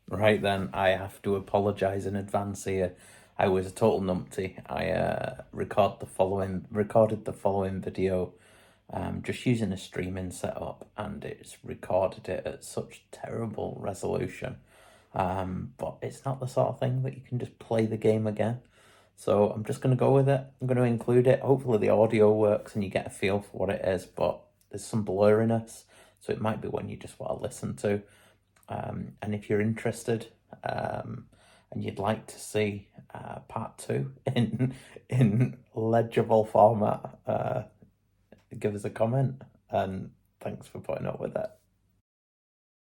Right then, I have to apologise in advance here. I was a total numpty. I recorded the following video, just using a streaming setup, and it's recorded it at such terrible resolution. But it's not the sort of thing that you can just play the game again. So I'm just gonna go with it. I'm gonna include it. Hopefully the audio works and you get a feel for what it is. But there's some blurriness, so it might be one you just want to listen to. And if you're interested, and you'd like to see part two in legible format, give us a comment. And thanks for putting up with it.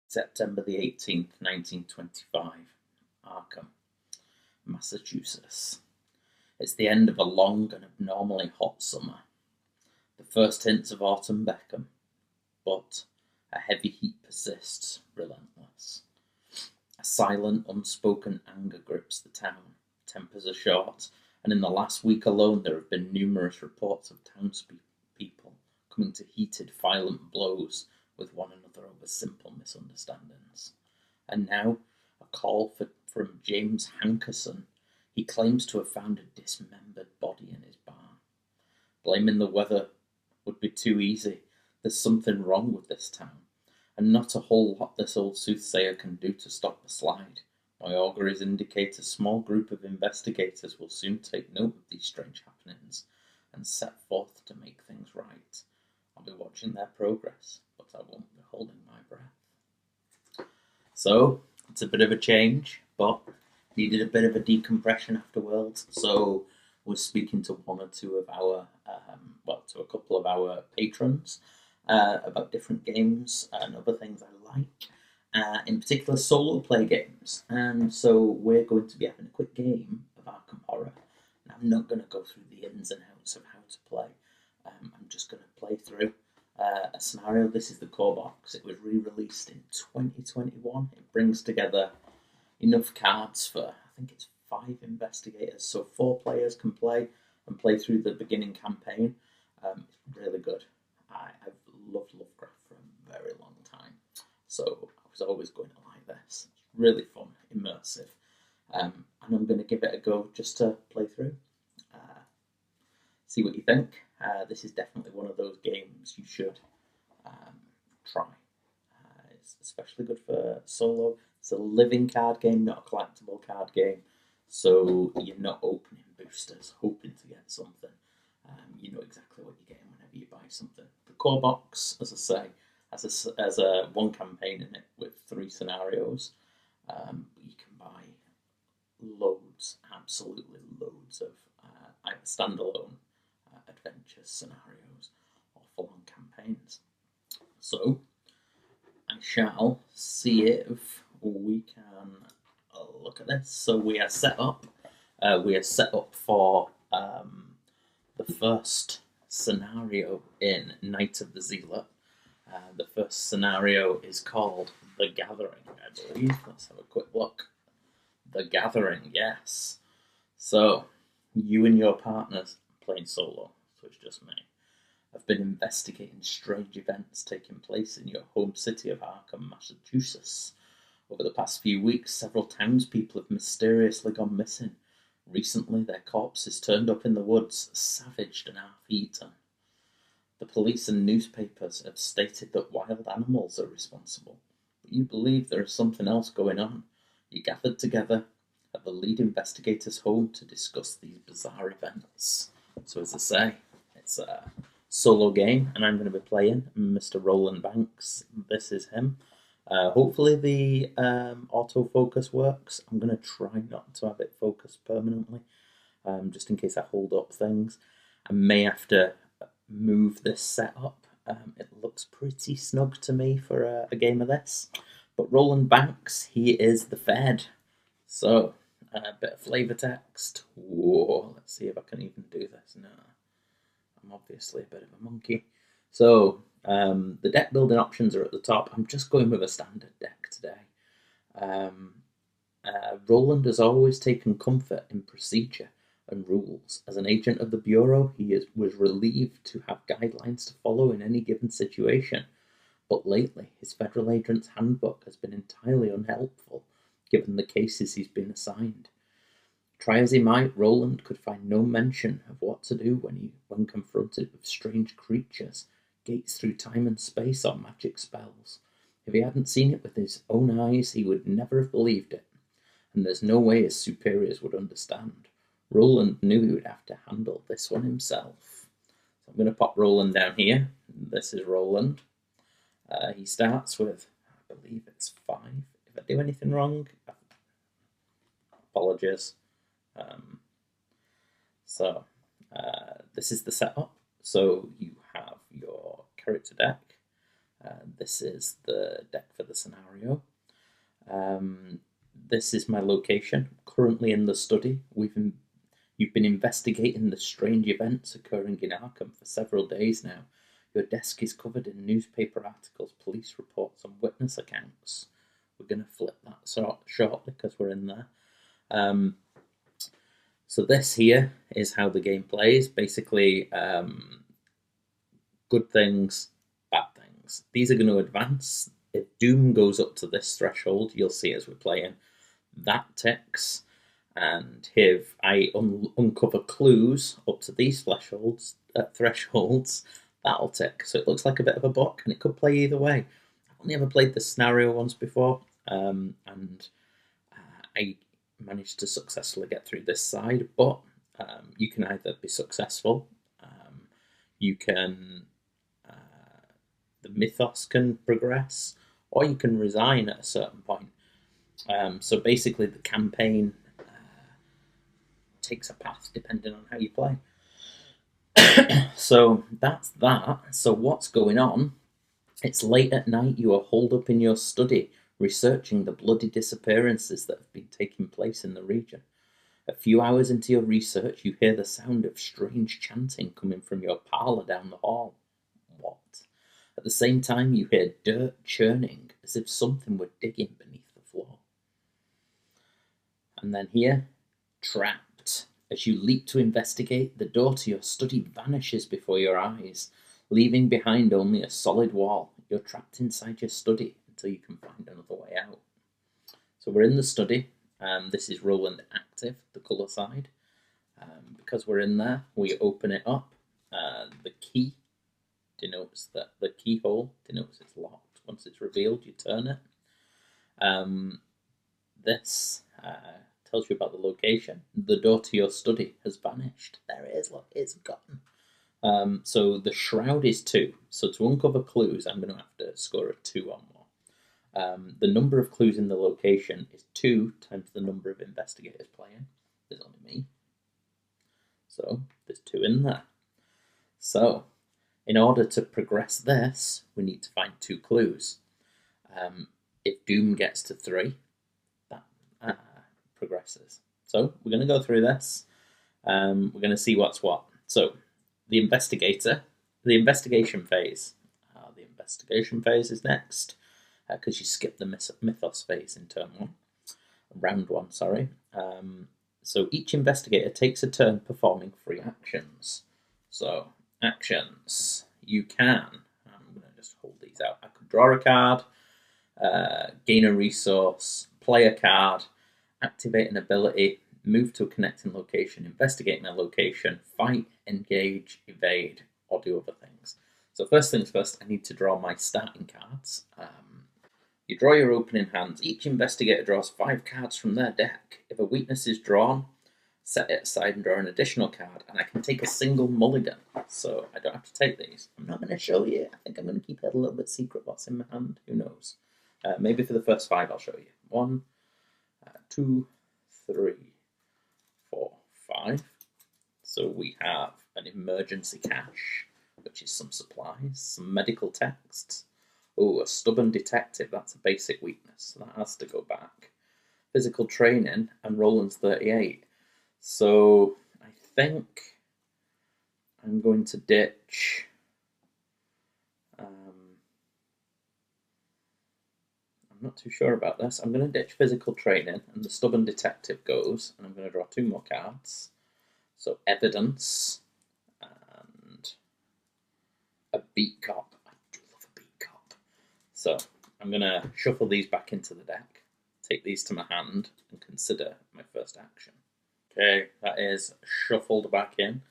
September the 18th, 1925, Arkham, Massachusetts. It's the end of a long and abnormally hot summer. The first hints of autumn beckon, but a heavy heat persists, relentless. A silent, unspoken anger grips the town. Tempers are short, and in the last week alone there have been numerous reports of townspeople coming to heated, violent blows with one another over simple misunderstandings. And now, a call from James Hankerson. He claims to have found a dismembered body in his barn. Blaming the weather would be too easy. There's something wrong with this town, and not a whole lot this old soothsayer can do to stop the slide. My auguries indicate a small group of investigators will soon take note of these strange happenings and set forth to make things right. I'll be watching their progress, but I won't be holding my breath. So, it's a bit of a change, but needed a bit of a decompression afterwards. So, we're speaking to one or two of our, to a couple of our patrons about different games and other things I like, in particular solo play games. And so we're going to be having a quick game of Arkham Horror. And I'm not going to go through the ins and outs of how to play. I'm just going to play through a scenario. This is the core box. It was re-released in 2021. It brings together enough cards for, I think it's 5 investigators. So 4 players can play and play through the beginning campaign. It's really good. I've loved Lovecraft for a very long time, so I was always going to like this. It's really fun, immersive, and I'm going to give it a go just to play through, see what you think. This is definitely one of those games you should try. It's especially good for solo. It's a living card game, not a collectible card game, so you're not opening boosters hoping to get something. You know exactly what you're getting whenever you buy something. The core box, as I say, has a one campaign in it with 3 scenarios. You can buy loads, absolutely loads of either standalone adventure scenarios or full-on campaigns. So I shall see if we can look at this. So we are set up. We are set up for the first scenario in Night of the Zealot. The first scenario is called The Gathering, I believe. Let's have a quick look. The Gathering, yes. So, you and your partners playing solo, so it's just me. I've been investigating strange events taking place in your home city of Arkham, Massachusetts. Over the past few weeks, several townspeople have mysteriously gone missing. Recently, their corpses turned up in the woods, savaged and half-eaten. The police and newspapers have stated that wild animals are responsible, but you believe there is something else going on. You gathered together at the lead investigator's home to discuss these bizarre events. So as I say, it's a solo game, and I'm going to be playing Mr. Roland Banks. This is him. Hopefully the autofocus works. I'm going to try not to have it focus permanently, just in case I hold up things. I may have to move this setup. It looks pretty snug to me for a game of this. But Roland Banks, he is the Fed. So, a bit of flavour text. Whoa, let's see if I can even do this. No, I'm obviously a bit of a monkey. So, the deck building options are at the top. I'm just going with a standard deck today. Roland has always taken comfort in procedure and rules. As an agent of the Bureau, was relieved to have guidelines to follow in any given situation. But lately, his Federal Agent's Handbook has been entirely unhelpful, given the cases he's been assigned. Try as he might, Roland could find no mention of what to do when confronted with strange creatures, gates through time and space, or magic spells. If he hadn't seen it with his own eyes, he would never have believed it, and there's no way his superiors would understand. Roland knew he would have to handle this one himself. So I'm going to pop Roland down here. This is Roland. He starts with, I believe it's 5. If I do anything wrong, apologies. This is the setup. So you have your character deck. This is the deck for the scenario. This is my location. Currently in the study. You've been investigating the strange events occurring in Arkham for several days now. Your desk is covered in newspaper articles, police reports, and witness accounts. We're going to flip that shortly because we're in there. So this here is how the game plays. Basically, good things, bad things. These are going to advance. If Doom goes up to this threshold, you'll see as we're playing, that ticks. And if I uncover clues up to these thresholds, that'll tick. So it looks like a bit of a book, and it could play either way. I've only ever played this scenario once before, and I managed to successfully get through this side, but you can either be successful, you can, the mythos can progress, or you can resign at a certain point. So basically the campaign takes a path depending on how you play. So that's that. So what's going on? It's late at night, you are holed up in your study, researching the bloody disappearances that have been taking place in the region. A few hours into your research, you hear the sound of strange chanting coming from your parlour down the hall. What? At the same time, you hear dirt churning, as if something were digging beneath the floor. And then here, trapped. As you leap to investigate, the door to your study vanishes before your eyes, leaving behind only a solid wall. You're trapped inside your study until you can find another way out. So we're in the study. This is Roland active, the colour side. Because we're in there, we open it up. The key denotes that the keyhole denotes it's locked. Once it's revealed, you turn it. This tells you about the location. The door to your study has vanished. There it is, look, it's gone. So the shroud is 2. So to uncover clues, I'm going to have to score a 2 or more. The number of clues in the location is 2 times the number of investigators playing. There's only me. So there's 2 in there. So in order to progress this, we need to find 2 clues. If Doom gets to 3, that progresses. So we're going to go through this. We're going to see what's what. So the investigation phase. The investigation phase is next, because you skip the mythos phase in round 1, sorry. So each investigator takes a turn performing 3 actions. So actions, you can, I'm going to just hold these out. I could draw a card, gain a resource, play a card, activate an ability, move to a connecting location, investigate my location, fight, engage, evade, or do other things. So first things first, I need to draw my starting cards. You draw your opening hands. Each investigator draws 5 cards from their deck. If a weakness is drawn, set it aside and draw an additional card, and I can take a single mulligan. So I don't have to take these. I'm not going to show you. I think I'm going to keep it a little bit secret what's in my hand. Who knows? Maybe for the first 5 I'll show you. 1, 2, 3, 4, 5. So we have an emergency cache, which is some supplies, some medical texts. Oh, a stubborn detective, that's a basic weakness, so that has to go back. Physical training, and Roland's 38. So I think I'm going to ditch I'm not too sure about this. I'm going to ditch physical training, and the stubborn detective goes, and I'm going to draw 2 more cards. So evidence and a beat cop. I do love a beat cop. So I'm going to shuffle these back into the deck, take these to my hand and consider my first action. Okay, that is shuffled back in.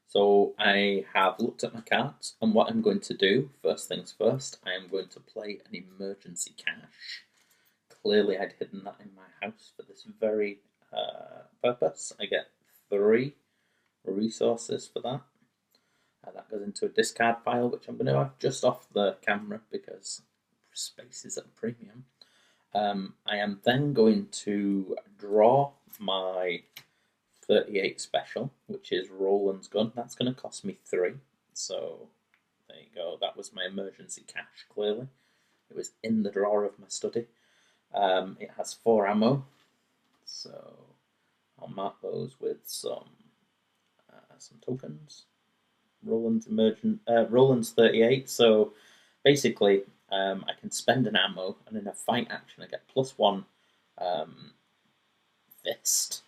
So I have looked at my cards, and what I'm going to do, first things first, I am going to play an emergency cache. Clearly I'd hidden that in my house for this very purpose. I get 3 resources for that. That goes into a discard pile, which I'm going to have just off the camera because space is at a premium. I am then going to draw my 38 special, which is Roland's gun. That's going to cost me 3. So there you go. That was my emergency cache, clearly. It was in the drawer of my study. It has 4 ammo. So I'll mark those with some tokens. Roland's 38. So basically, I can spend an ammo, and in a fight action, I get +1 fist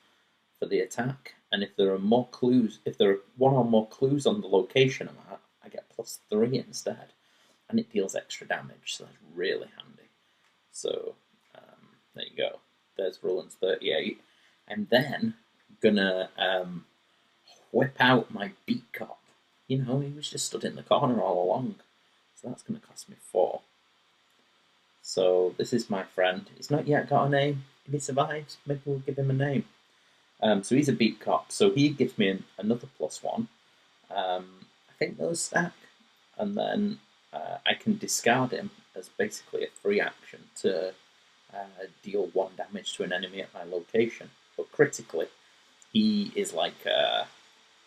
for the attack. And if there are more clues, if there are 1 or more clues on the location I'm at, I get +3 instead, and it deals extra damage. So that's really handy. So there you go. There's Roland's 38. I'm then gonna whip out my beat cop. You know, he was just stood in the corner all along. So that's going to cost me 4. So this is my friend. He's not yet got a name. If he survives, maybe we'll give him a name. So he's a beat cop. So he gives me another +1. I think those stack. And then I can discard him as basically a free action to deal 1 damage to an enemy at my location. But critically, he is like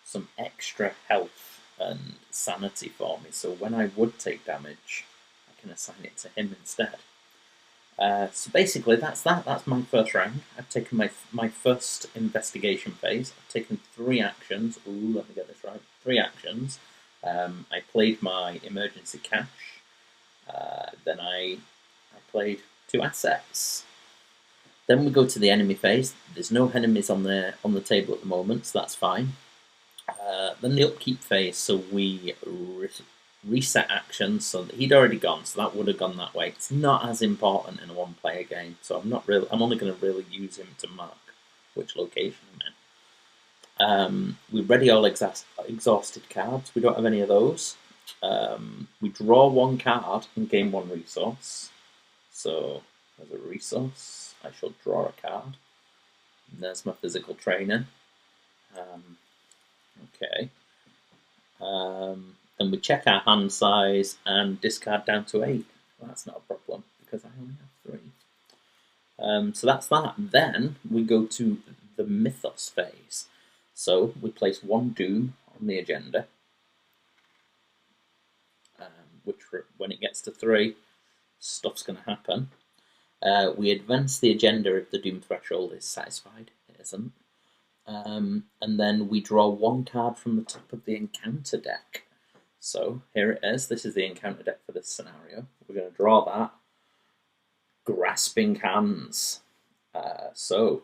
some extra health and sanity for me, so when I would take damage, I can assign it to him instead. So basically, that's that. That's my first round. I've taken my first investigation phase. I've taken 3 actions. Ooh, let me get this right. 3 actions. I played my emergency cache. Then I played 2 assets. Then we go to the enemy phase. There's no enemies on the table at the moment, so that's fine. Then the upkeep phase, so we reset actions. So he'd already gone, so that would have gone that way. It's not as important in a 1-player game, so I'm only going to really use him to mark which location I'm in. We ready all exhausted cards. We don't have any of those. We draw 1 card and gain 1 resource. So there's a resource. I shall draw a card. And there's my physical training. Okay. Then we check our hand size and discard down to 8. Well, that's not a problem because I only have 3. So that's that. Then we go to the Mythos phase. So we place 1 Doom on the agenda, which when it gets to 3, stuff's going to happen. We advance the agenda if the Doom threshold is satisfied. It isn't. And then we draw 1 card from the top of the encounter deck. So here it is. This is the encounter deck for this scenario. We're going to draw that. Grasping Hands. So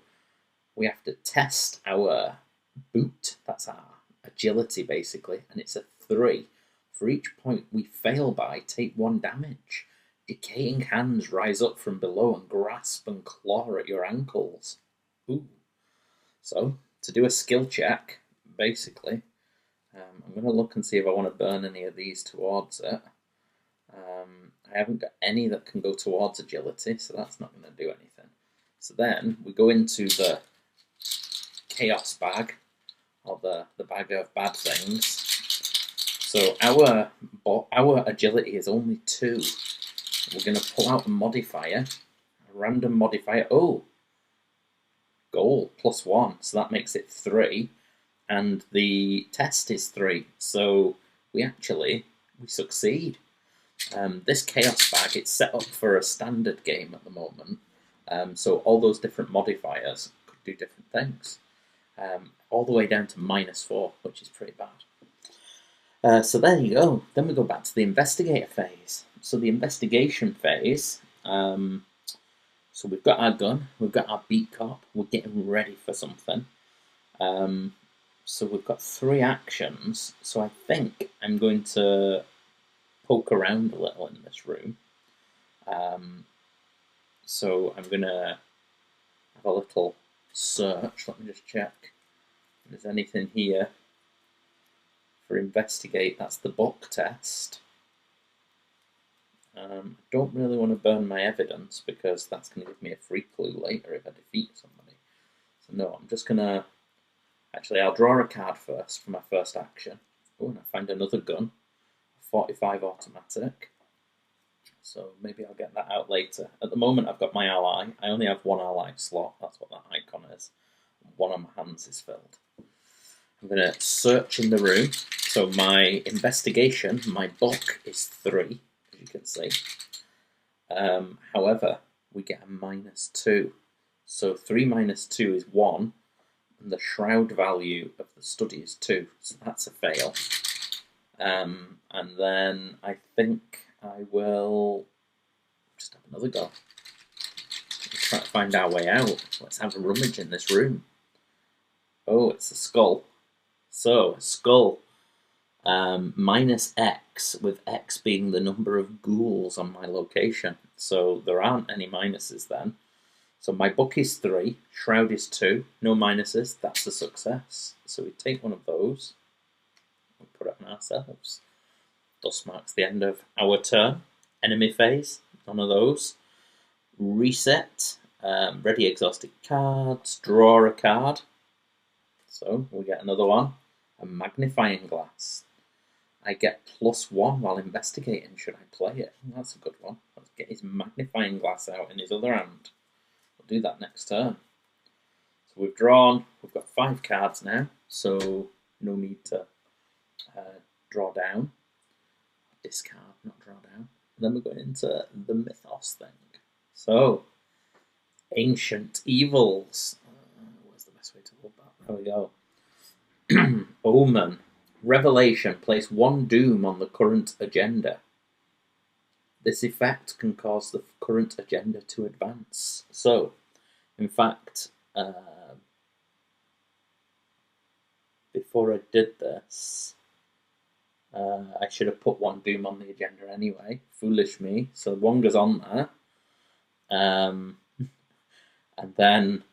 we have to test our boot. That's our agility, basically. And it's a 3. For each point we fail by, take 1 damage. Decaying hands rise up from below and grasp and claw at your ankles. Ooh. So, to do a skill check, basically, I'm going to look and see if I want to burn any of these towards it. I haven't got any that can go towards agility, so that's not going to do anything. So then, we go into the chaos bag, or the bag of bad things. So our agility is only 2. We're going to pull out a modifier, a random modifier. Oh! Goal, +1, so that makes it 3, and the test is 3, so we succeed. This chaos bag, it's set up for a standard game at the moment, so all those different modifiers could do different things, all the way down to -4, which is pretty bad. So there you go. Then we go back to the investigator phase. So the investigation phase, so we've got our gun, we've got our beat cop, we're getting ready for something. So we've got 3 actions, so I think I'm going to poke around a little in this room. So I'm going to have a little search. Let me just check if there's anything here for investigate. That's the book test. I don't really want to burn my evidence because that's going to give me a free clue later if I defeat somebody. So no, I'm just going to... Actually, I'll draw a card first for my first action. Oh, and I find another gun. A 45 automatic. So maybe I'll get that out later. At the moment, I've got my ally. I only have one ally slot. That's what that icon is. One of my hands is filled. I'm going to search in the room. So my investigation, my book is 3, as you can see. However, we get a -2. So 3 minus 2 is 1. And the shroud value of the study is 2. So that's a fail. And then I think I will just have another go. Let's try to find our way out. Let's have a rummage in this room. Oh, it's a skull. So, a skull. -X, with X being the number of ghouls on my location. So there aren't any minuses then. So my book is 3, shroud is 2, no minuses, that's a success. So we take one of those and put it on ourselves. Thus marks the end of our turn. Enemy phase, none of those. Reset, ready exhausted cards, draw a card. So we get another one, a magnifying glass. I get +1 while investigating. Should I play it? That's a good one. Let's get his magnifying glass out in his other hand. We'll do that next turn. So we've drawn, we've got 5 cards now, so no need to draw down. Discard, not draw down. And then we're going into the Mythos thing. So, Ancient Evils. Where's the best way to hold that? There we go. Omen. Revelation. Place 1 doom on the current agenda. This effect can cause the current agenda to advance. So, in fact, before I did this, I should have put 1 doom on the agenda anyway. Foolish me. So 1 goes on there. And then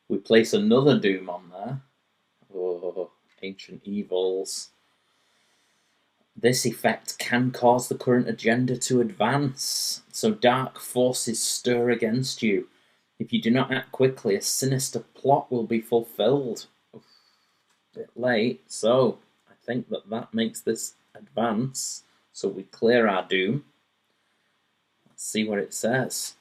we place another doom on there. Oh, Ancient Evils. This effect can cause the current agenda to advance. So dark forces stir against you. If you do not act quickly, a sinister plot will be fulfilled. Oof, bit late. So I think that makes this advance. So we clear our doom. Let's see what it says.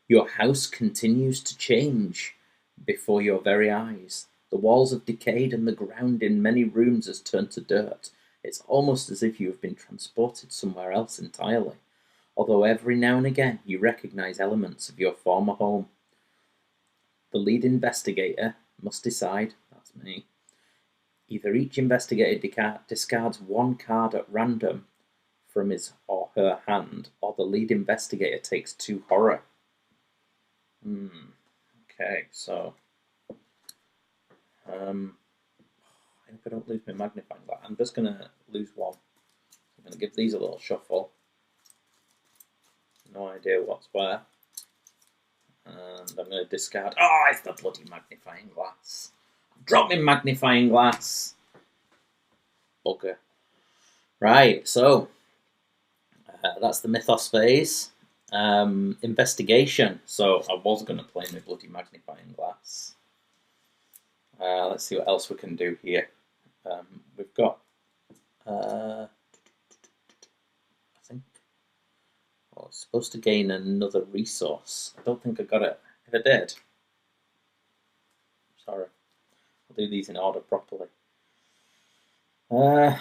Your house continues to change before your very eyes. The walls have decayed and the ground in many rooms has turned to dirt. It's almost as if you have been transported somewhere else entirely, although every now and again you recognize elements of your former home. The lead investigator must decide, that's me, either each investigator discards 1 card at random from his or her hand, or the lead investigator takes 2 horror. Okay, so I hope I don't lose my magnifying glass. I'm just going to lose 1. I'm going to give these a little shuffle. No idea what's where. And I'm going to discard... Oh, it's the bloody magnifying glass. I've dropped my magnifying glass. Bugger. Right, so that's the Mythos phase. Investigation. So I was going to play my bloody magnifying glass. Let's see what else we can do here. We've got, I think, I was supposed to gain another resource. I don't think I got it. If I did, sorry. I'll do these in order properly. Do I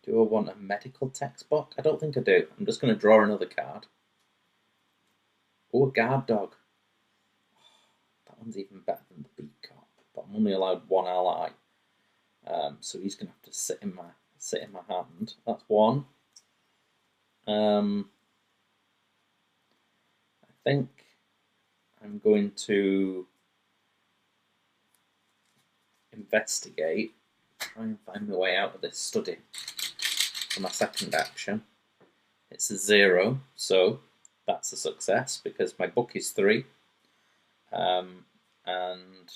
want a medical textbook? I don't think I do. I'm just going to draw another card. Oh, a guard dog. That one's even better than the beat cop. But I'm only allowed 1 ally. So he's going to have to sit in my hand. That's 1. I think I'm going to investigate, try and find my way out of this study for my second action. It's a 0, so that's a success because my book is 3. and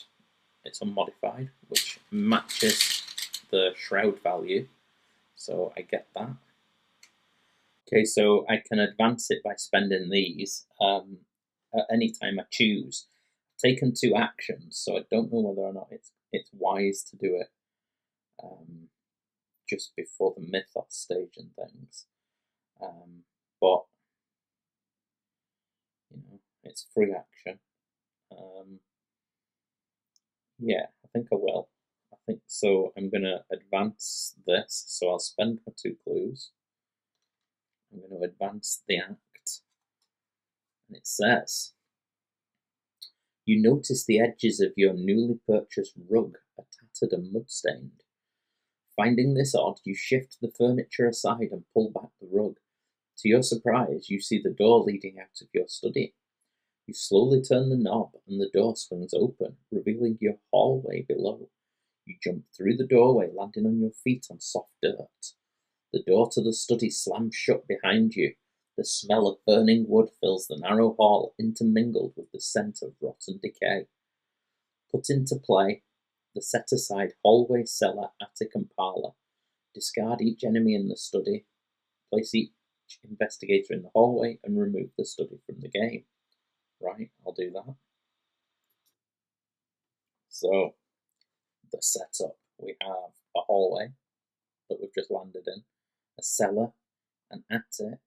it's unmodified, which matches the shroud value, so I get that. Okay, so I can advance it by spending these at any time I choose. I've taken 2 actions, so I don't know whether or not it's wise to do it just before the Mythos stage and things. But it's free action. Yeah, I think I will. I think so. I'm going to advance this, so I'll spend my 2 clues. I'm going to advance the act, and it says, you notice the edges of your newly purchased rug are tattered and mud-stained. Finding this odd, you shift the furniture aside and pull back the rug. To your surprise, you see the door leading out of your study. You slowly turn the knob and the door swings open, revealing your hallway below. You jump through the doorway, landing on your feet on soft dirt. The door to the study slams shut behind you. The smell of burning wood fills the narrow hall, intermingled with the scent of rotten decay. Put into play the set-aside hallway, cellar, attic, and parlour. Discard each enemy in the study. Place each investigator in the hallway and remove the study from the game. Right, I'll do that. So, the setup. We have a hallway that we've just landed in, a cellar, an attic,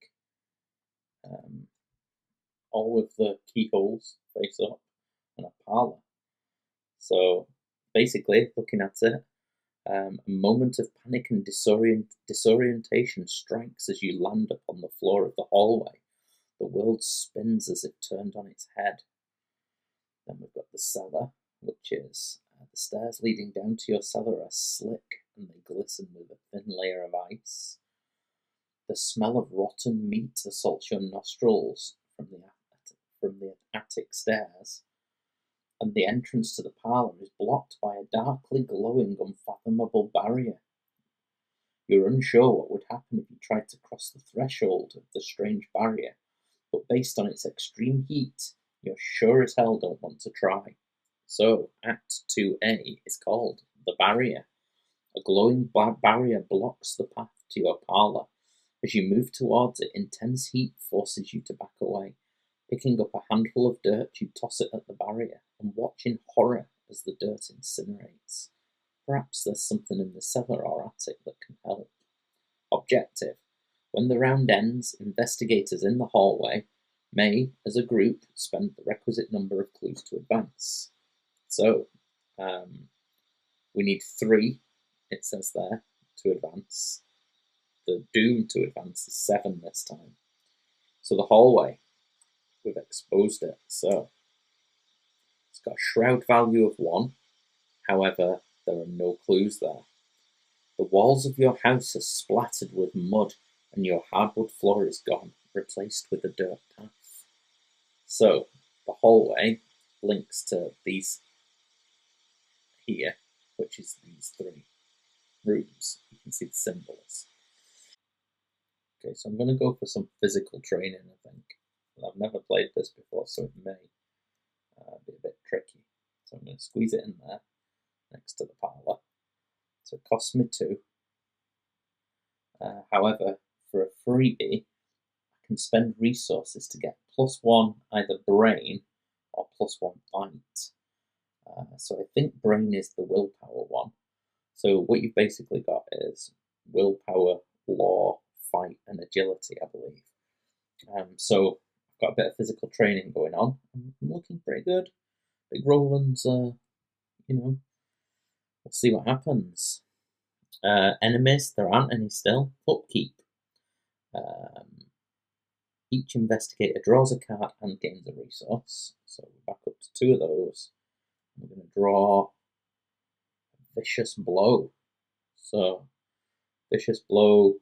all with the keyholes face up, and a parlour. So, basically, looking at it, a moment of panic and disorientation strikes as you land upon the floor of the hallway. The world spins as if turned on its head. Then we've got the cellar, which is the stairs leading down to your cellar are slick and they glisten with a thin layer of ice. The smell of rotten meat assaults your nostrils from the attic stairs, and the entrance to the parlour is blocked by a darkly glowing, unfathomable barrier. You're unsure what would happen if you tried to cross the threshold of the strange barrier, but based on its extreme heat, you're sure as hell don't want to try. So, Act 2A is called The Barrier. A glowing barrier blocks the path to your parlour. As you move towards it, intense heat forces you to back away. Picking up a handful of dirt, you toss it at the barrier and watch in horror as the dirt incinerates. Perhaps there's something in the cellar or attic that can help. Objective. When the round ends, investigators in the hallway may, as a group, spend the requisite number of clues to advance. So, we need 3, it says there, to advance. The doom to advance is 7 this time. So the hallway, we've exposed it. So it's got a shroud value of 1. However, there are no clues there. The walls of your house are splattered with mud and your hardwood floor is gone, replaced with a dirt path. So the hallway links to these here, which is these 3 rooms. You can see the symbols. Okay, so I'm going to go for some physical training, I think. I've never played this before, so it may be a bit tricky. So I'm going to squeeze it in there, next to the parlour. So it costs me 2. However, for a freebie, I can spend resources to get +1 either brain or +1 fight. So I think brain is the willpower one. So what you've basically got is willpower, law, fight, and agility, I believe. So I've got a bit of physical training going on. I'm looking pretty good. Big Roland's, we'll see what happens. Enemies, there aren't any still. Upkeep. Each investigator draws a card and gains a resource. So we're back up to 2 of those. We're going to draw a Vicious Blow. So, Vicious Blow.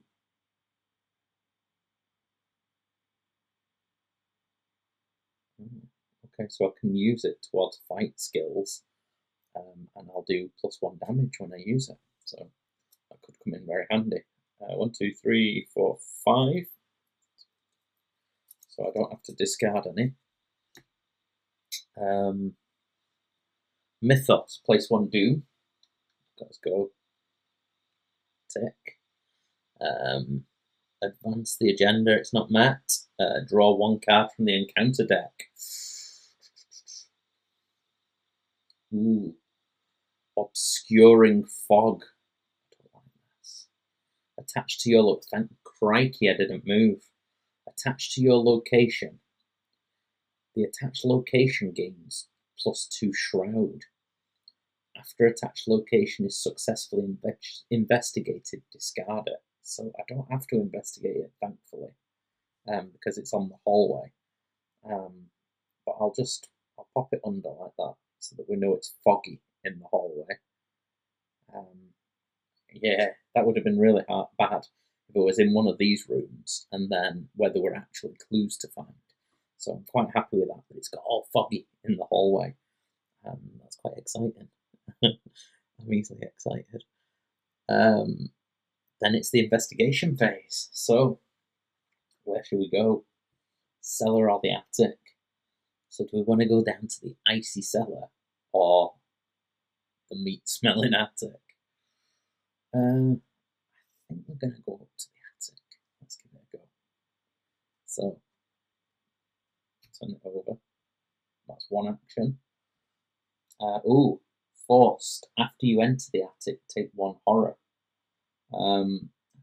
Okay, so I can use it towards fight skills, and I'll do +1 damage when I use it. So that could come in very handy. 1, 2, 3, 4, 5. So I don't have to discard any. Mythos, place 1 doom. Let's go. Tick. Advance the agenda, it's not met. Draw 1 card from the encounter deck. Ooh. Obscuring fog. I don't like this. Attached to your look. Thank crikey I didn't move. Attached to your location. The attached location gains +2 shroud. After attached location is successfully investigated, discard it. So I don't have to investigate it, thankfully, because it's on the hallway. But I'll pop it under like that so that we know it's foggy in the hallway. Yeah, that would have been really bad if it was in one of these rooms and then where there were actually clues to find. So I'm quite happy with that, but it's got all foggy in the hallway. That's quite exciting. I'm easily excited. Then it's the investigation phase. So, where should we go? Cellar or the attic? So do we want to go down to the icy cellar or the meat-smelling attic? I think we're going to go up to the attic. Let's give it a go. So, turn it over. That's one action. Forced. After you enter the attic, take 1 horror. I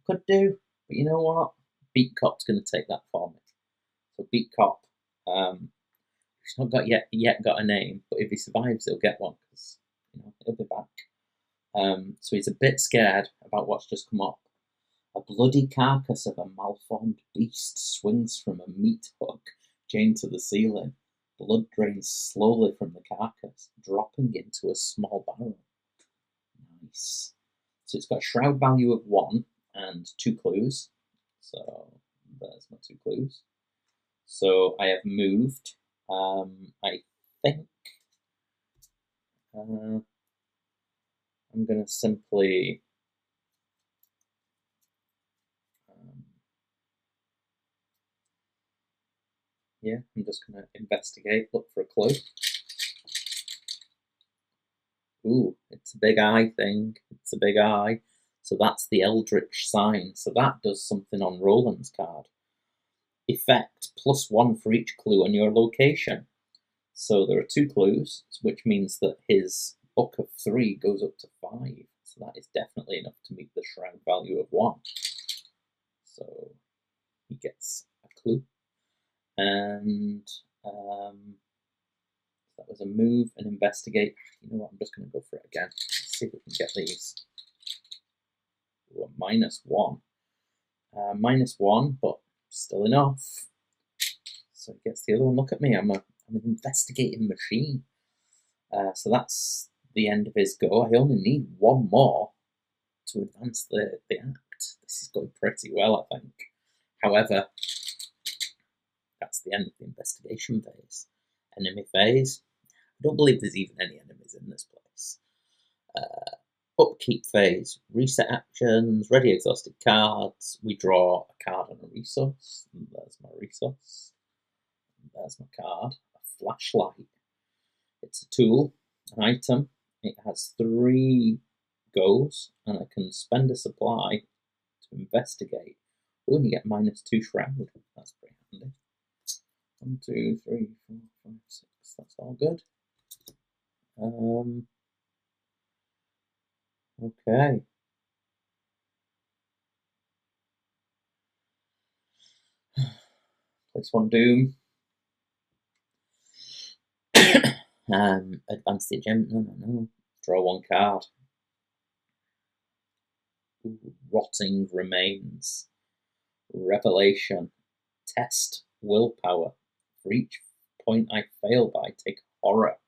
could do, but you know what? Beat Cop's going to take that for me. So Beat Cop. He's not yet got a name, but if he survives, he'll get one because he'll be back. So he's a bit scared about what's just come up. A bloody carcass of a malformed beast swings from a meat hook chained to the ceiling. Blood drains slowly from the carcass, dropping into a small barrel. Nice. So it's got a shroud value of 1 and 2 clues. So there's my 2 clues. So I have moved. I think I'm going to simply I'm just going to investigate, look for a clue. Ooh, it's a big eye thing. It's a big eye. So that's the Eldritch sign. So that does something on Roland's card. Effect +1 for each clue on your location. So there are 2 clues, which means that his book of 3 goes up to 5. So that is definitely enough to meet the shroud value of 1. So he gets a clue. And that was a move and investigate. You know what? I'm just going to go for it again. Let's see if we can get these. Ooh, a -1. -1, but still enough. So it gets the other one. Look at me. I'm an investigating machine. So that's the end of his go. I only need 1 more to advance the act. This is going pretty well, I think. However, that's the end of the investigation phase. Enemy phase. I don't believe there's even any enemies in this place. Upkeep phase. Reset actions. Ready exhausted cards. We draw a card and a resource. And there's my resource. And there's my card. A flashlight. It's a tool, an item. It has 3 goes, and I can spend a supply to investigate. Oh, and you get -2 shroud. That's pretty handy. 1, 2, 3, 4, 5, 6. That's all good. Okay. Place 1 doom. Advance the agenda. No. Draw 1 card. Ooh, rotting remains. Revelation. Test willpower. For each point I fail by, take horror.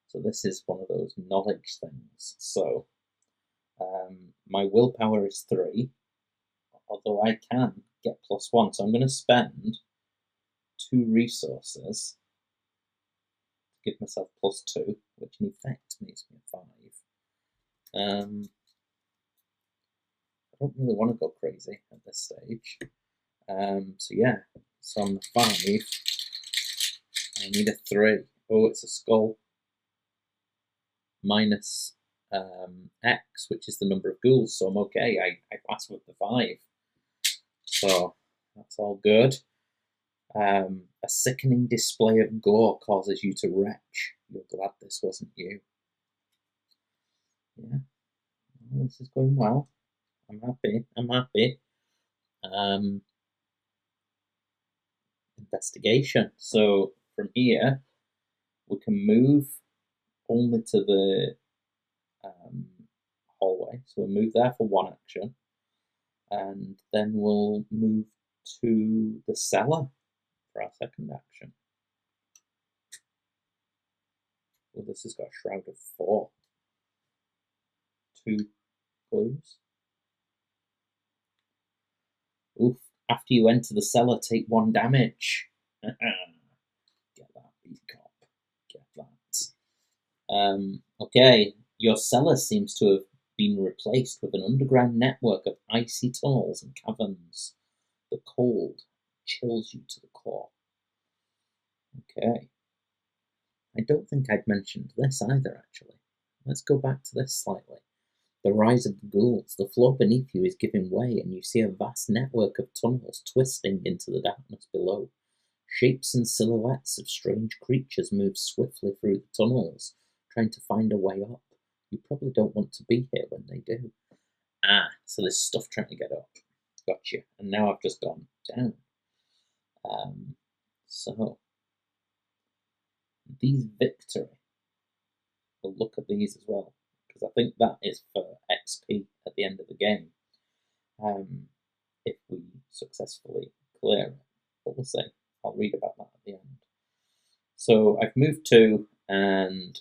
So this is one of those knowledge things. So my willpower is 3, although I can get +1. So I'm going to spend 2 resources to give myself +2, which in effect makes me a 5. I don't really want to go crazy at this stage. So yeah, so on the 5, I need a 3. Oh, it's a skull. Minus X, which is the number of ghouls, so I'm okay. I pass with the 5. So that's all good. A sickening display of gore causes you to retch. You're glad this wasn't you. Yeah, well, this is going well. I'm happy. Investigation. So from here, we can move only to the hallway. So we'll move there for 1 action, and then we'll move to the cellar for our 2nd action. Well, this has got a shroud of 4. 2 clues. Oof. After you enter the cellar, take 1 damage. Get that, beat cop. Get that. Okay, your cellar seems to have been replaced with an underground network of icy tunnels and caverns. The cold chills you to the core. Okay. I don't think I'd mentioned this either, actually. Let's go back to this slightly. The rise of the ghouls. The floor beneath you is giving way, and you see a vast network of tunnels twisting into the darkness below. Shapes and silhouettes of strange creatures move swiftly through the tunnels, trying to find a way up. You probably don't want to be here when they do. So there's stuff trying to get up. Gotcha. And now I've just gone down. So these victory. We'll look at these as well, because I think that is for XP at the end of the game. If we successfully clear it. But we'll see. I'll read about that at the end. So I've moved 2, and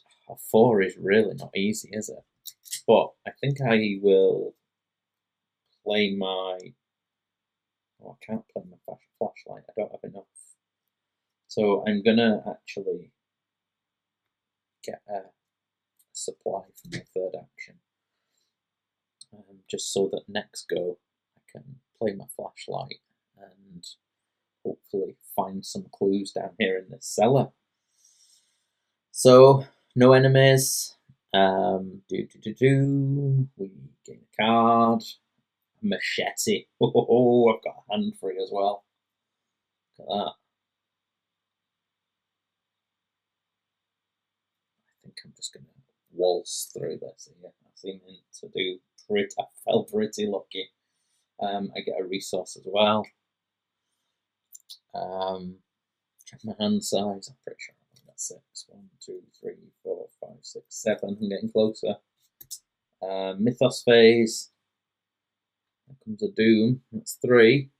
4 is really not easy, is it? But I think I will play my... Oh, I can't play my flashlight. I don't have enough. So I'm going to actually get a supply for my 3rd action. Just so that next go I can play my flashlight and hopefully find some clues down here in this cellar. So, no enemies. We gain a card. Machete. Oh, I've got a hand free as well. Look at that. I think I'm just going to waltz through this here. I seem to do pretty. I felt pretty lucky. I get a resource as well. Check my hand size. I'm pretty sure I got 6. 1, 2, 3, 4, 5, 6, 7. I'm getting closer. Mythos phase. There comes a doom. That's 3.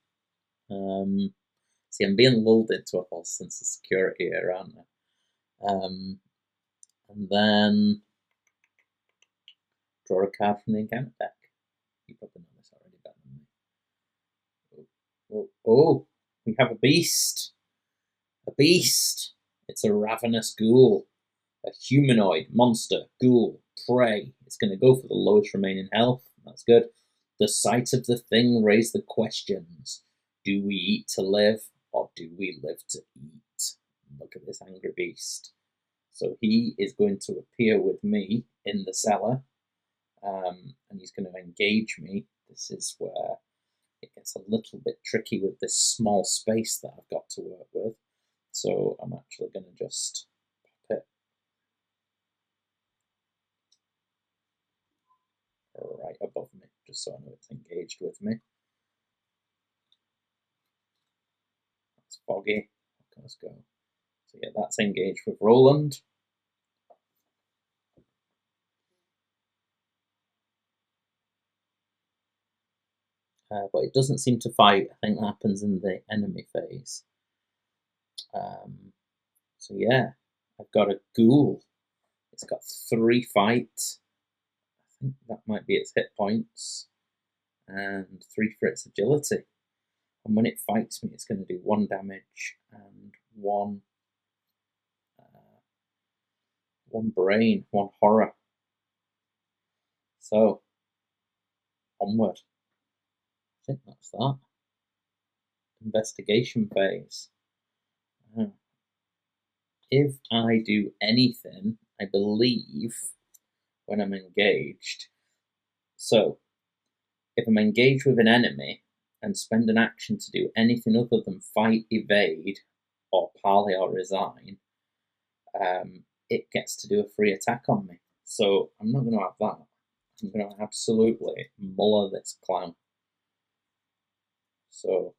See, I'm being lulled into a false sense of security here, aren't I? And then draw a card from the encounter deck. You probably know this already better than me. Oh, we have a beast. A beast. It's a ravenous ghoul. A humanoid, monster, ghoul, prey. It's going to go for the lowest remaining health. That's good. The sight of the thing raised the questions. Do we eat to live, or do we live to eat? Look at this angry beast. So he is going to appear with me in the cellar, and he's going to engage me. This is where it gets a little bit tricky with this small space that I've got to work with. So I'm actually going to just pop it right above me, just so I know it's engaged with me. That's foggy. Okay, let's go. So yeah, that's engaged with Roland. But it doesn't seem to fight. I think that happens in the enemy phase. So yeah, I've got a ghoul. It's got 3 fight. I think that might be its hit points. And 3 for its agility. And when it fights me, it's going to do 1 damage and 1 brain, 1 horror. So, onward. I think that's that. Investigation phase. if I do anything, I believe, when I'm engaged. So, if I'm engaged with an enemy and spend an action to do anything other than fight, evade, or parley or resign, it gets to do a free attack on me. So I'm not going to have that. I'm going to absolutely muller this clown. So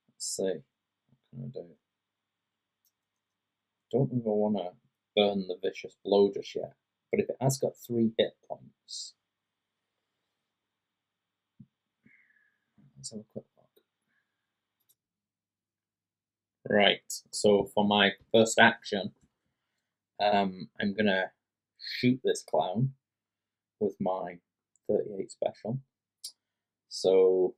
let's see. What can I do? Don't even want to burn the vicious blow just yet. But if it has got 3 hit points, let's have a quick look. Right. So for my first action, I'm going to shoot this clown with my 38 special. So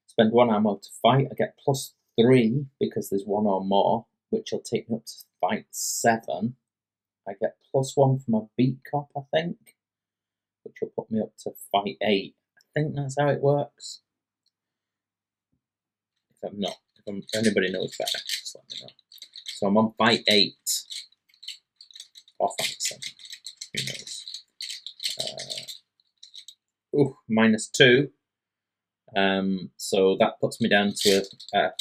spend 1 ammo to fight. I get +3 because there's 1 or more, which will take me up to fight 7. I get +1 for my beat cop, I think, which will put me up to fight 8. I think that's how it works. If I'm not, if anybody knows better, just let me know. So I'm on fight 8 or fight 7. Who knows? -2. So that puts me down to a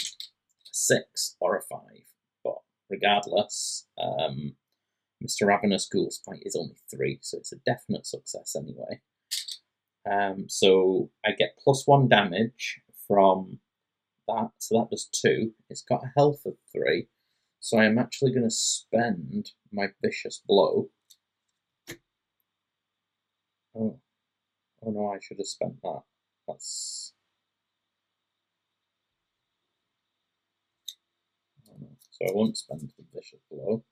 6 or a 5. But regardless, Mr. Ravenous Ghoul's fight is only 3, so it's a definite success anyway. So I get +1 damage from that, so that does 2. It's got a health of 3, so I'm actually going to spend my vicious blow. Oh no, I should have spent that. That's... So I won't spend the vicious blow.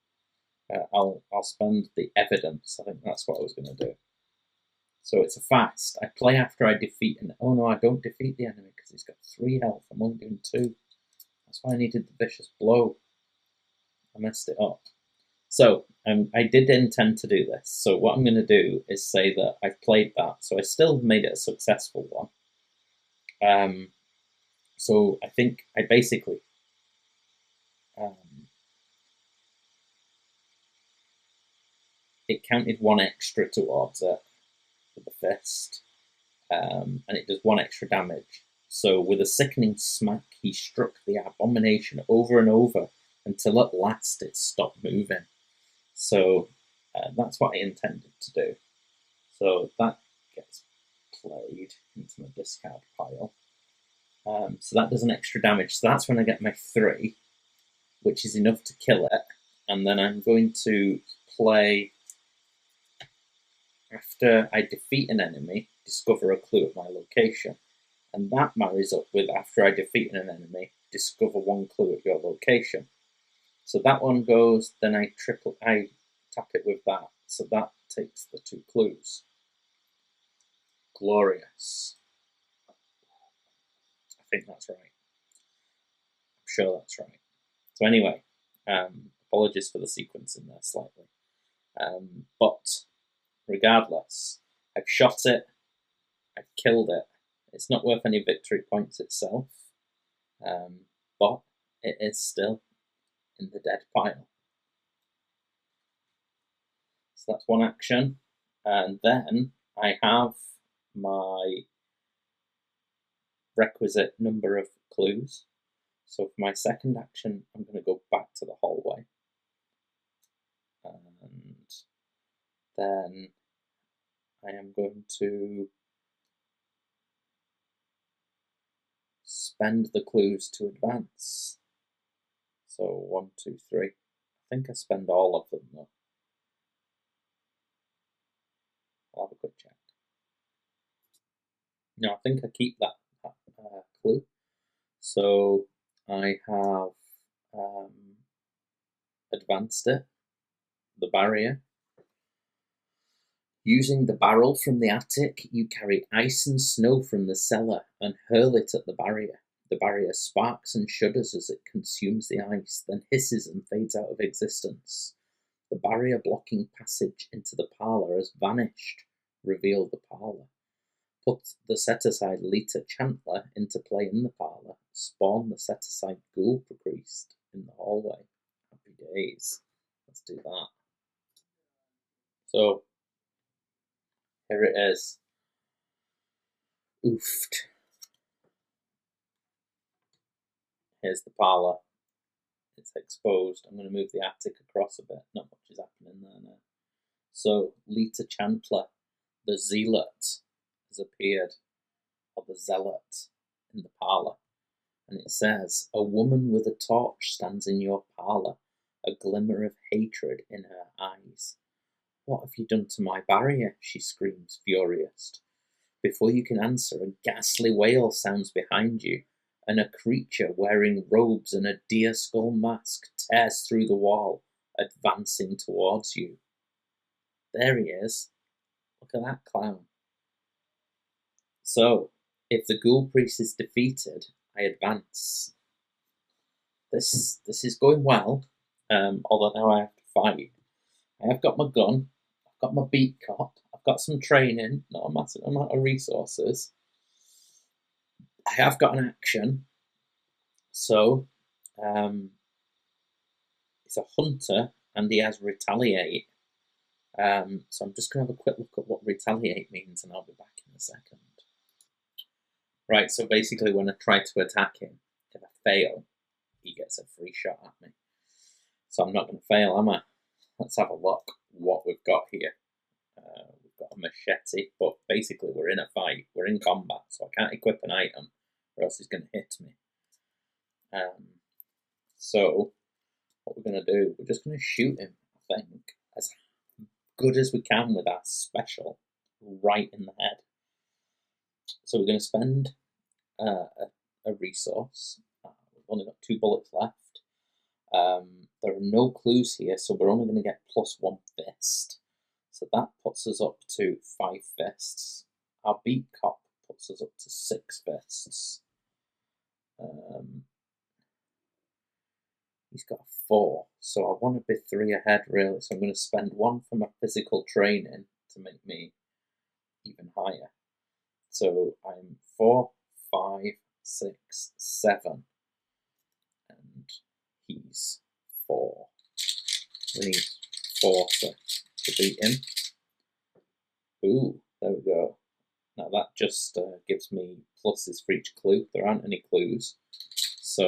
I'll spend the evidence. I think that's what I was going to do. So it's a fast. I play after I defeat an... Oh no, I don't defeat the enemy because he's got 3 health. I'm only doing 2. That's why I needed the vicious blow. I messed it up. So I did intend to do this. So what I'm going to do is say that I've played that. So I still made it a successful one. So I think I basically... it counted 1 extra towards it with the fist. And it does 1 extra damage. So with a sickening smack, he struck the abomination over and over until at last it stopped moving. So that's what I intended to do. So that gets played into my discard pile. So that does an extra damage. So that's when I get my 3, which is enough to kill it. And then I'm going to play, after I defeat an enemy, discover a clue at my location. And that marries up with, after I defeat an enemy, discover 1 clue at your location. So that one goes, then I tap it with that. So that takes the 2 clues. Glorious. I think that's right. I'm sure that's right. So anyway, apologies for the sequence in there slightly. But regardless, I've shot it, I've killed it. It's not worth any victory points itself, but it is still in the dead pile. So that's 1 action, and then I have my requisite number of clues. So for my second action, I'm going to go back to the hallway, and then I am going to spend the clues to advance. So 1, 2, 3. I think I spend all of them though. I'll have a quick check. No, I think I keep that clue. So I have advanced it, the barrier. Using the barrel from the attic, you carry ice and snow from the cellar and hurl it at the barrier. The barrier sparks and shudders as it consumes the ice, then hisses and fades out of existence. The barrier blocking passage into the parlour has vanished. Reveal the parlour. Put the set-aside Lita Chantler into play in the parlour. Spawn the set-aside ghoul priest in the hallway. Happy days. Let's do that. So, here it is. Oofed. Here's the parlour. It's exposed. I'm going to move the attic across a bit. Not much is happening there now. So, Lita Chandler, the Zealot, has appeared, or the Zealot, in the parlour. And it says, "A woman with a torch stands in your parlour, a glimmer of hatred in her eyes. What have you done to my barrier?" she screams, furious. Before you can answer, a ghastly wail sounds behind you, and a creature wearing robes and a deer skull mask tears through the wall, advancing towards you. There he is. Look at that clown. So, if the ghoul priest is defeated, I advance. This is going well, although now I have to fight. I have got my gun, I've got my beat cop, I've got some training, not a massive amount of resources. I have got an action, so he's a hunter and he has retaliate. So I'm just going to have a quick look at what retaliate means and I'll be back in a second. Right, so basically when I try to attack him, if I fail, he gets a free shot at me. So I'm not going to fail, am I? Let's have a look what we've got here. We've got a machete, but basically we're in a fight. We're in combat, so I can't equip an item or else he's going to hit me. So what we're going to do, we're just going to shoot him, I think, as good as we can with our special right in the head. So we're going to spend a resource. We've only got 2 bullets left. There are no clues here, so we're only going to get +1 fist. So that puts us up to 5 fists. Our beat cop puts us up to 6 fists. He's got a 4, so I want to be 3 ahead really. So I'm going to spend 1 for my physical training to make me even higher. So I'm 4, 5, 6, 7, and he's 4. We need 4 to beat him. Ooh, there we go. Now that just gives me pluses for each clue. There aren't any clues. So,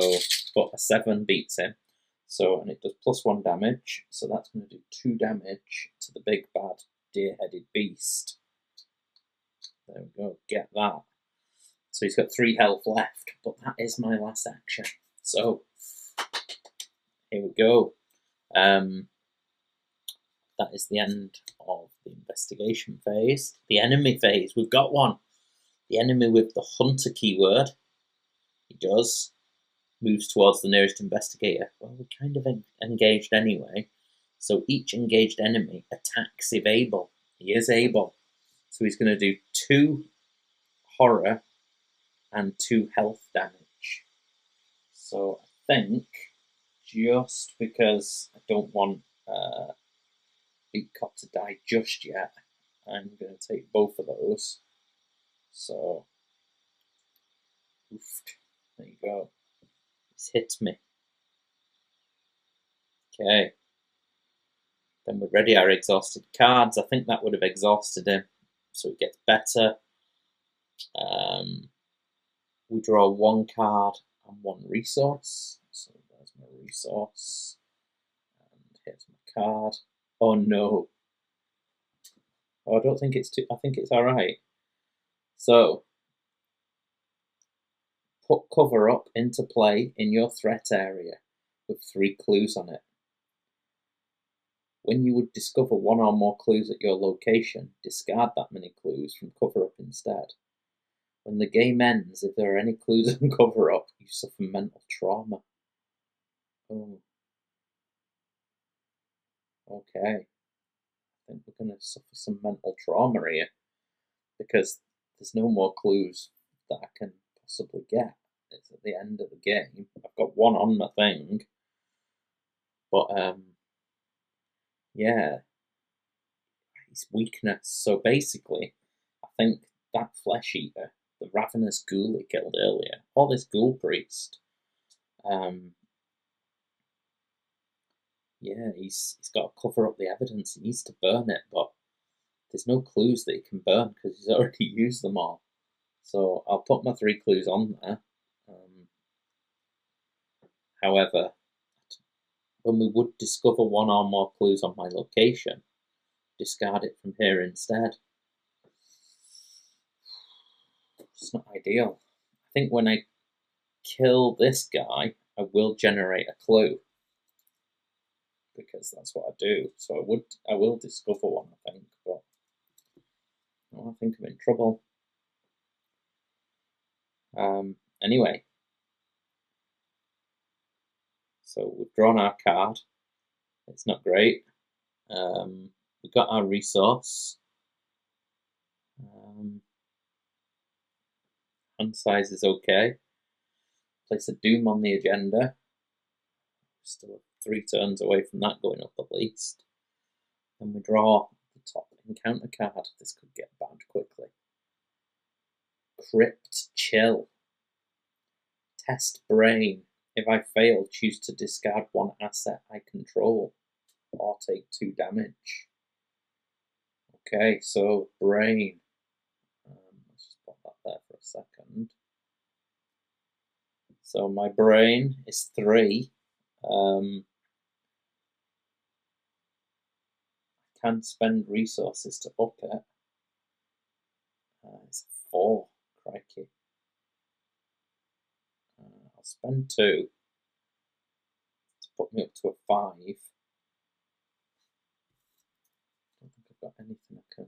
but a 7 beats him. So, and it does +1 damage. So that's going to do 2 damage to the big bad deer-headed beast. There we go, get that. So he's got 3 health left, but that is my last action. So, here we go. That is the end of the investigation phase. The enemy phase, we've got one. The enemy with the hunter keyword, he does, moves towards the nearest investigator. Well, we're kind of engaged anyway. So each engaged enemy attacks if able. He is able. So he's going to do 2 horror and 2 health damage. So I think, just because I don't want Beat Cop to die just yet, I'm going to take both of those. So, oof, there you go. He's hit me. Okay. Then we're ready our exhausted cards. I think that would have exhausted him. So it gets better. We draw 1 card and 1 resource. So there's my resource. And here's my card. Oh no. Oh, I don't think it's too. I think it's alright. So, put cover up into play in your threat area with 3 clues on it. When you would discover 1 or more clues at your location, discard that many clues from cover up instead. When the game ends, if there are any clues on cover up, you suffer mental trauma. Oh. Okay. I think we're going to suffer some mental trauma here, because there's no more clues that I can possibly get. It's at the end of the game. I've got 1 on my thing, but yeah, his weakness. So basically, I think that flesh eater, the ravenous ghoul he killed earlier, or this ghoul priest, yeah, he's got to cover up the evidence. He needs to burn it, but there's no clues that he can burn because he's already used them all. So I'll put my 3 clues on there. However, when we would discover 1 or more clues on my location, discard it from here instead. It's not ideal. I think when I kill this guy, I will generate a clue, because that's what I do. So I will discover 1, I think, but I think I'm in trouble. Anyway, so we've drawn our card. It's not great. We've got our resource. Hand size is okay. Place a doom on the agenda. Still 3 turns away from that going up at least. Then we draw the top encounter card. This could get bad quickly. Crypt Chill. Test Brain. If I fail, choose to discard 1 asset I control or take 2 damage. Okay, so Brain. Let's just put that there for a second. So my Brain is 3. I can spend resources to up it. It's 4, crikey. I'll spend 2 to put me up to a 5. I don't think I've got anything I can.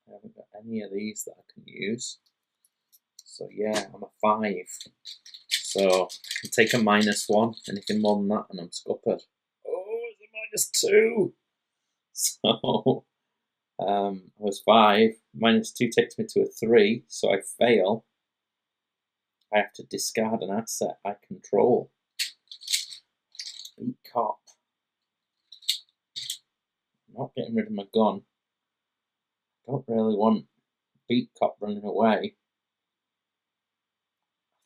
I haven't got any of these that I can use. So yeah, I'm a 5. So I can take a -1. Anything more than that, and I'm scuppered. Oh, it's a -2. So I was 5. -2 takes me to a 3. So I fail. I have to discard an asset I control. Beat Cop. I'm not getting rid of my gun. I don't really want Beat Cop running away.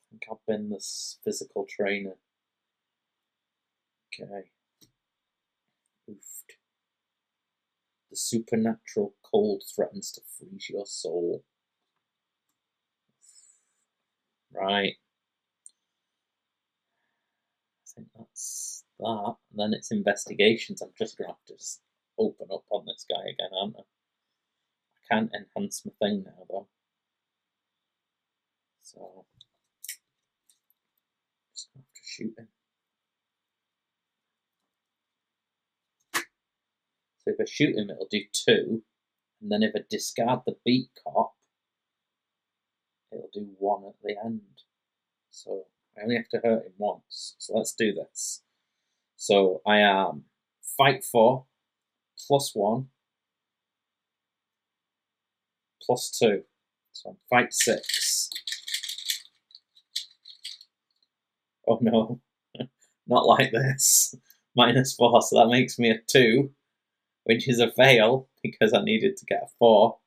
I think I've been this physical trainer. Okay. Oofed. The supernatural cold threatens to freeze your soul. Right. I think that's that. And then it's investigations. I'm just going to have to open up on this guy again, aren't I? I can't enhance my thing now, though. So just going to have to shoot him. So if I shoot him, it'll do 2. And then if I discard the Beat Cop, it'll do 1 at the end. So I only have to hurt him once. So let's do this. So I am fight 4, +1, +2. So I'm fight 6. Oh no, not like this. -4, so that makes me a 2, which is a fail because I needed to get a 4.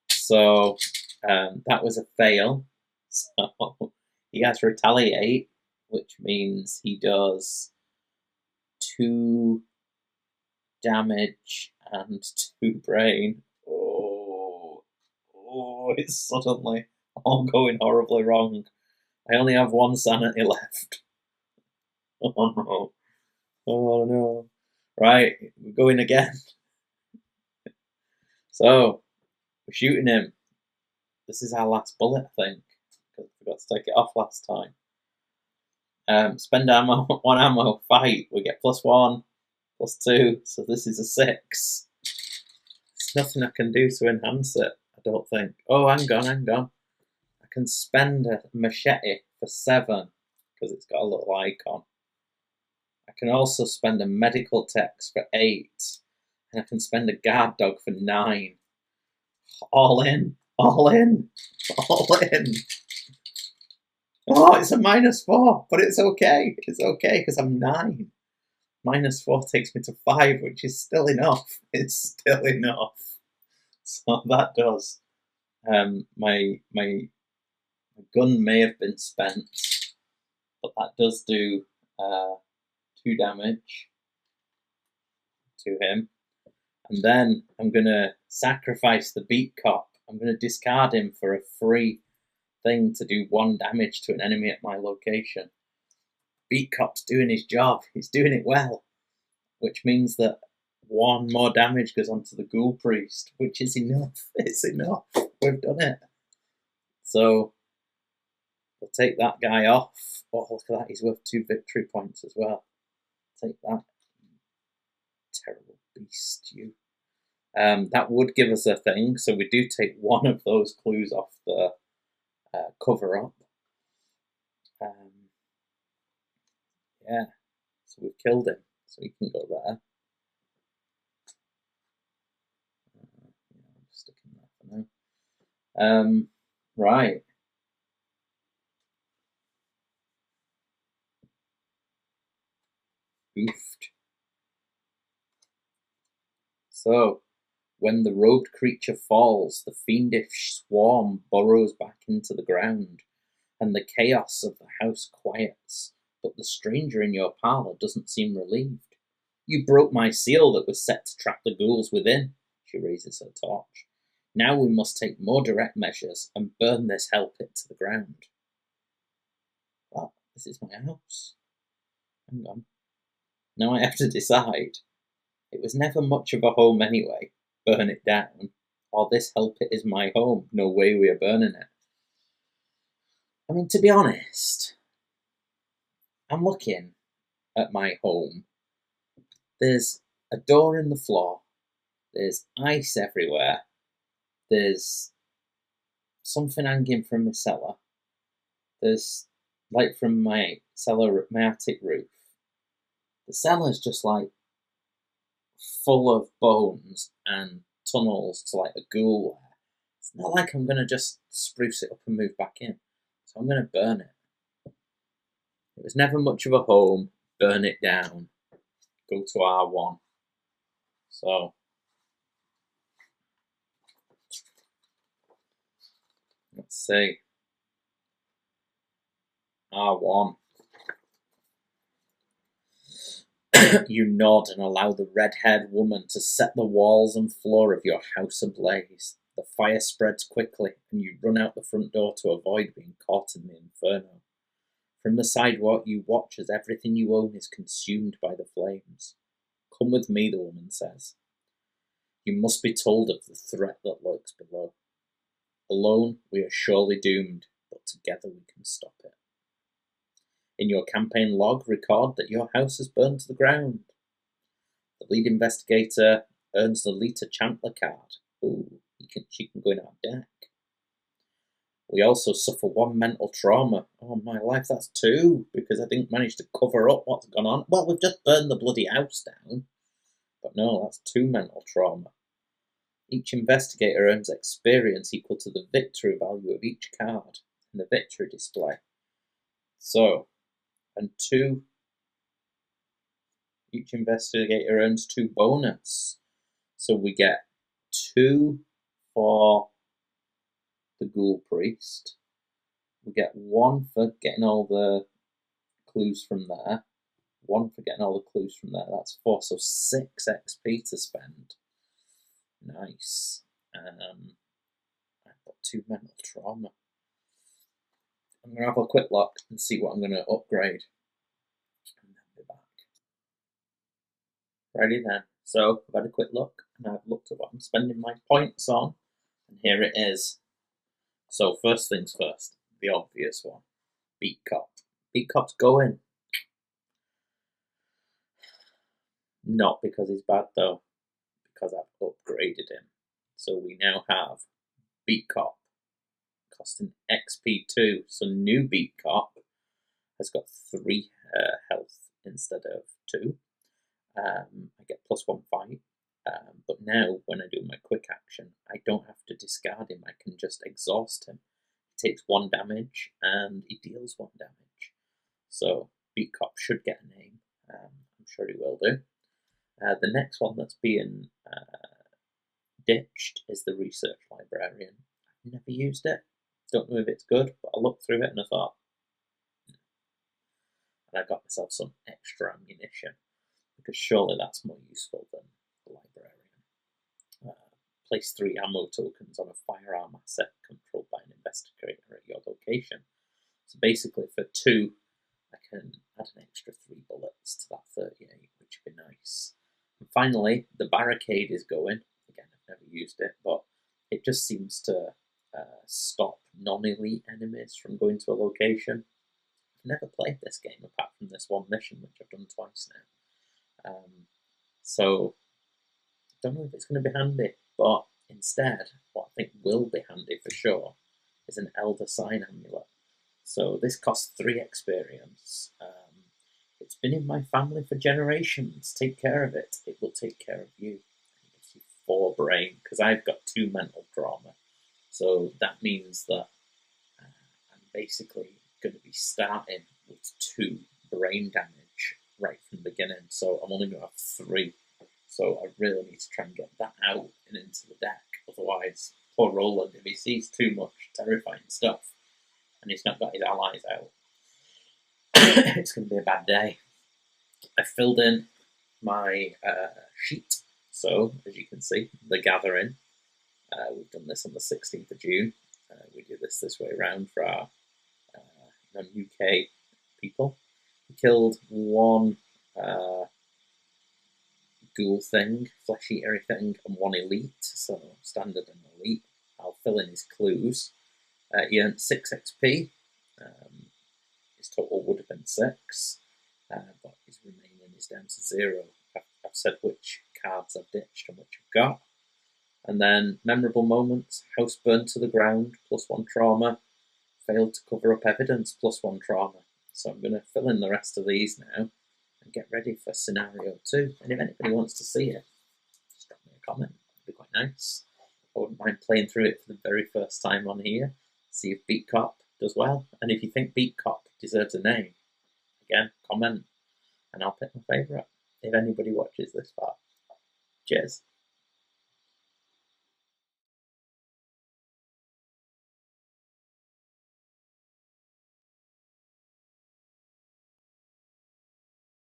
So that was a fail. So he has retaliate, which means he does 2 damage and 2 brain. Oh, it's suddenly all going horribly wrong. I only have 1 sanity left. Oh no. Oh no. Right, we're going again. So, we're shooting him. This is our last bullet, I think, because I forgot to take it off last time. Spend ammo, 1 ammo, fight. We get +1, +2, so this is a 6. There's nothing I can do to enhance it, I don't think. Oh, hang on. I can spend a machete for 7, because it's got a little icon. I can also spend a medical text for 8, and I can spend a guard dog for 9. All in. Oh, it's a -4, but it's okay. It's okay because I'm 9. -4 takes me to 5, which is still enough. It's still enough. So that does. My gun may have been spent, but that does do 2 damage to him. And then I'm going to sacrifice the Beat Cop. I'm going to discard him for a free thing to do 1 damage to an enemy at my location. Beat Cop's doing his job. He's doing it well. Which means that 1 more damage goes onto the Ghoul Priest, which is enough. It's enough. We've done it. So we'll take that guy off. Oh, look at that. He's worth 2 victory points as well. Take that. Terrible beast, you. That would give us a thing, so we do take 1 of those clues off the cover up. Yeah, so we've killed him, so he can go there. I'm sticking that for now. Right. Oofed. So, when the robed creature falls, the fiendish swarm burrows back into the ground, and the chaos of the house quiets, but the stranger in your parlour doesn't seem relieved. You broke my seal that was set to trap the ghouls within. She raises her torch. Now we must take more direct measures and burn this hell pit to the ground. Well, this is my house. Hang on. Now I have to decide. It was never much of a home anyway. Burn it down. Or this hell pit is my home. No way we are burning it. I mean, to be honest, I'm looking at my home. There's a door in the floor. There's ice everywhere. There's something hanging from my cellar. There's light from my cellar, my attic roof. The cellar's just like full of bones and tunnels to like a ghoul lair. It's not like I'm going to just spruce it up and move back in. So I'm going to burn it. It was never much of a home. Burn it down. Go to R1. So let's see. R1. You nod and allow the red-haired woman to set the walls and floor of your house ablaze. The fire spreads quickly, and you run out the front door to avoid being caught in the inferno. From the sidewalk, you watch as everything you own is consumed by the flames. Come with me, the woman says. You must be told of the threat that lurks below. Alone, we are surely doomed, but together we can stop it. In your campaign log, record that your house has burned to the ground. The lead investigator earns the Lita Chandler card. Ooh, she can go in our deck. We also suffer 1 mental trauma. Oh my life, that's 2, because I didn't manage to cover up what's gone on. Well, we've just burned the bloody house down. But no, that's 2 mental trauma. Each investigator earns experience equal to the victory value of each card in the victory display. So, and 2, each investigator earns 2 bonus. So we get 2 for the Ghoul Priest. We get 1 for getting all the clues from there. 1 for getting all the clues from there. That's 4, so 6 XP to spend. Nice. I've got 2 mental trauma. I'm going to have a quick look and see what I'm going to upgrade. And then be back. Righty then. So, I've had a quick look, and I've looked at what I'm spending my points on. And here it is. So, first things first. The obvious one. Beat Cop. Beat Cop's going. Not because he's bad though. Because I've upgraded him. So we now have Beat Cop. Costing XP2. So new Beat Cop has got 3 health instead of 2. I get +1 fight. But now, when I do my quick action, I don't have to discard him. I can just exhaust him. He takes 1 damage, and he deals 1 damage. So, Beat Cop should get a name. I'm sure he will do. The next one that's being ditched is the Research Librarian. I've never used it. Don't know if it's good, but I looked through it and I thought, and I got myself some extra ammunition, because surely that's more useful than the librarian. Place 3 ammo tokens on a firearm asset controlled by an investigator at your location. So basically for 2, I can add an extra 3 bullets to that 38, which would be nice. And finally, the barricade is going. Again, I've never used it, but it just seems to stop non-elite enemies from going to a location. I've never played this game apart from this one mission, which I've done twice now. So I don't know if it's going to be handy, but instead, what I think will be handy for sure is an Elder Sign Amulet. So this costs 3 experience. It's been in my family for generations. Take care of it. It will take care of you. It gives you 4 brain, because I've got 2 mental trauma. So that means that I'm basically going to be starting with 2 brain damage right from the beginning. So I'm only going to have 3. So I really need to try and get that out and into the deck. Otherwise, poor Roland, if he sees too much terrifying stuff and he's not got his allies out, it's going to be a bad day. I filled in my sheet. So, as you can see, the gathering. We've done this on the 16th of June. We do this way around for our non-UK people. We killed 1 ghoul thing, flesh eater thing, and 1 elite, so standard and elite. I'll fill in his clues. He earned 6 XP. His total would have been 6, but his remaining is down to 0. I've said which cards I've ditched and which I've got. And then memorable moments: house burned to the ground, +1 trauma. Failed to cover up evidence, +1 trauma. So I'm going to fill in the rest of these now and get ready for scenario 2. And if anybody wants to see it, just drop me a comment. It'd be quite nice. I wouldn't mind playing through it for the very first time on here. See if Beat Cop does well. And if you think Beat Cop deserves a name, again, comment and I'll pick my favourite if anybody watches this far. Cheers.